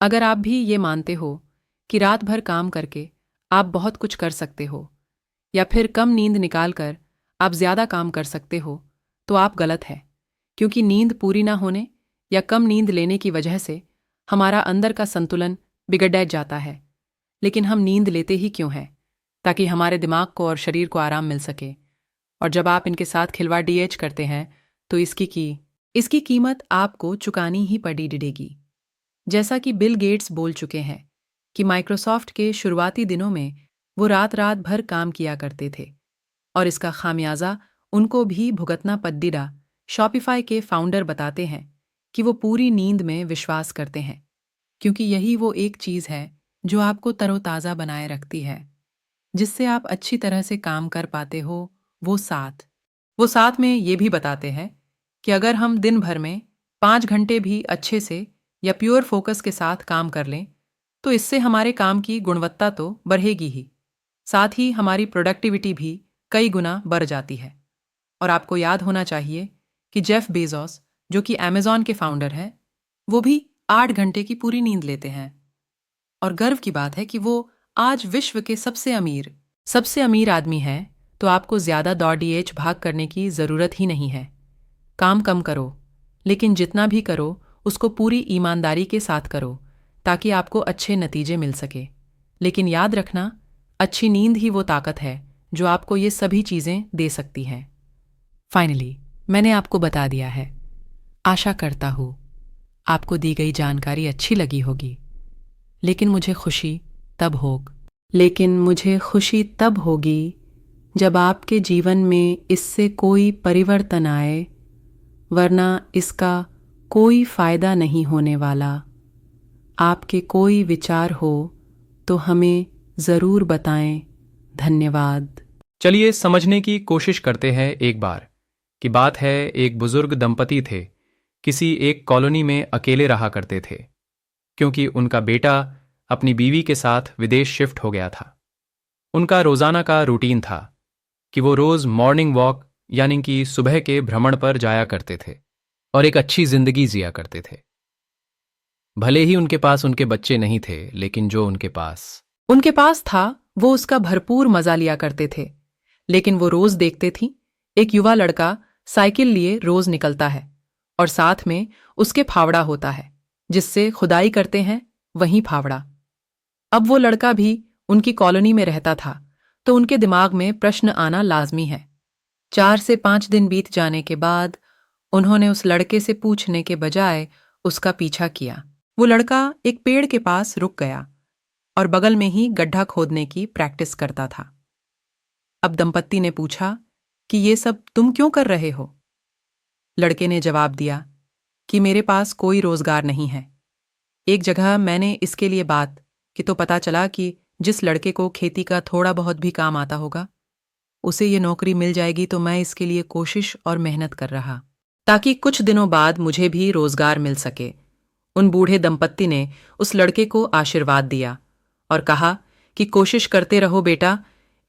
अगर आप भी ये मानते हो कि रात भर काम करके आप बहुत कुछ कर सकते हो या फिर कम नींद निकाल कर आप ज़्यादा काम कर सकते हो, तो आप गलत है। क्योंकि नींद पूरी ना होने या कम नींद लेने की वजह से हमारा अंदर का संतुलन बिगड़ जाता है। लेकिन हम नींद लेते ही क्यों हैं? ताकि हमारे दिमाग को और शरीर को आराम मिल सके। और जब आप इनके साथ खिलवाड़ डीएच करते हैं तो इसकी कीमत आपको चुकानी ही पड़ेगी। जैसा कि बिल गेट्स बोल चुके हैं कि माइक्रोसॉफ्ट के शुरुआती दिनों में वो रात रात भर काम किया करते थे और इसका खामियाजा उनको भी भुगतना पड़ेगा। शॉपिफाई के फाउंडर बताते हैं कि वो पूरी नींद में विश्वास करते हैं क्योंकि यही वो एक चीज़ है जो आपको तरोताज़ा बनाए रखती है, जिससे आप अच्छी तरह से काम कर पाते हो। वो साथ में ये भी बताते हैं कि अगर हम दिन भर में 5 घंटे भी अच्छे से या प्योर फोकस के साथ काम कर लें तो इससे हमारे काम की गुणवत्ता तो बढ़ेगी ही, साथ ही हमारी प्रोडक्टिविटी भी कई गुना बढ़ जाती है। और आपको याद होना चाहिए कि जेफ बेजोस, जो कि अमेज़ॉन के फाउंडर हैं, वो भी 8 घंटे की पूरी नींद लेते हैं। और गर्व की बात है कि वो आज विश्व के सबसे अमीर आदमी हैं। तो आपको ज़्यादा दौड़ डीएच भाग करने की ज़रूरत ही नहीं है। काम कम करो, लेकिन जितना भी करो उसको पूरी ईमानदारी के साथ करो ताकि आपको अच्छे नतीजे मिल सके। लेकिन याद रखना, अच्छी नींद ही वो ताकत है जो आपको ये सभी चीज़ें दे सकती है। फाइनली मैंने आपको बता दिया है। आशा करता हूँ आपको दी गई जानकारी अच्छी लगी होगी। लेकिन मुझे खुशी तब होगी जब आपके जीवन में इससे कोई परिवर्तन आए, वरना इसका कोई फायदा नहीं होने वाला। आपके कोई विचार हो तो हमें ज़रूर बताएं। धन्यवाद। चलिए समझने की कोशिश करते हैं एक बार कि बात है, एक बुजुर्ग दंपति थे, किसी एक कॉलोनी में अकेले रहा करते थे क्योंकि उनका बेटा अपनी बीवी के साथ विदेश शिफ्ट हो गया था। उनका रोजाना का रूटीन था कि वो रोज मॉर्निंग वॉक यानी कि सुबह के भ्रमण पर जाया करते थे और एक अच्छी जिंदगी जिया करते थे। भले ही उनके पास उनके बच्चे नहीं थे, लेकिन जो उनके पास था वो उसका भरपूर मजा लिया करते थे। लेकिन वो रोज देखते थी एक युवा लड़का साइकिल लिए रोज निकलता है और साथ में उसके फावड़ा होता है, जिससे खुदाई करते हैं वहीं फावड़ा। अब वो लड़का भी उनकी कॉलोनी में रहता था तो उनके दिमाग में प्रश्न आना लाजमी है। 4 से 5 दिन बीत जाने के बाद उन्होंने उस लड़के से पूछने के बजाय उसका पीछा किया। वो लड़का एक पेड़ के पास रुक गया और बगल में ही गड्ढा खोदने की प्रैक्टिस करता था। अब दंपत्ति ने पूछा कि ये सब तुम क्यों कर रहे हो? लड़के ने जवाब दिया कि मेरे पास कोई रोजगार नहीं है। एक जगह मैंने इसके लिए बात कि तो पता चला कि जिस लड़के को खेती का थोड़ा बहुत भी काम आता होगा उसे ये नौकरी मिल जाएगी, तो मैं इसके लिए कोशिश और मेहनत कर रहा ताकि कुछ दिनों बाद मुझे भी रोजगार मिल सके। उन बूढ़े दंपत्ति ने उस लड़के को आशीर्वाद दिया और कहा कि कोशिश करते रहो बेटा,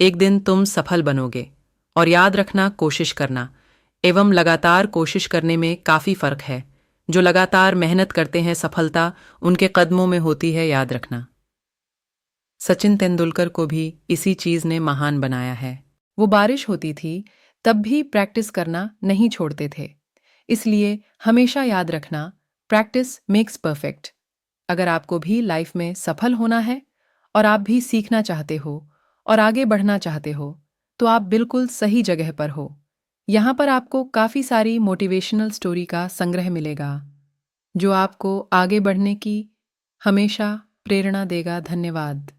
एक दिन तुम सफल बनोगे। और याद रखना, कोशिश करना एवं लगातार कोशिश करने में काफ़ी फ़र्क है। जो लगातार मेहनत करते हैं सफलता उनके कदमों में होती है, याद रखना। सचिन तेंदुलकर को भी इसी चीज़ ने महान बनाया है। वो बारिश होती थी तब भी प्रैक्टिस करना नहीं छोड़ते थे। इसलिए हमेशा याद रखना, प्रैक्टिस मेक्स परफेक्ट। अगर आपको भी लाइफ में सफल होना है और आप भी सीखना चाहते हो और आगे बढ़ना चाहते हो तो आप बिल्कुल सही जगह पर हो। यहाँ पर आपको काफ़ी सारी मोटिवेशनल स्टोरी का संग्रह मिलेगा जो आपको आगे बढ़ने की हमेशा प्रेरणा देगा। धन्यवाद।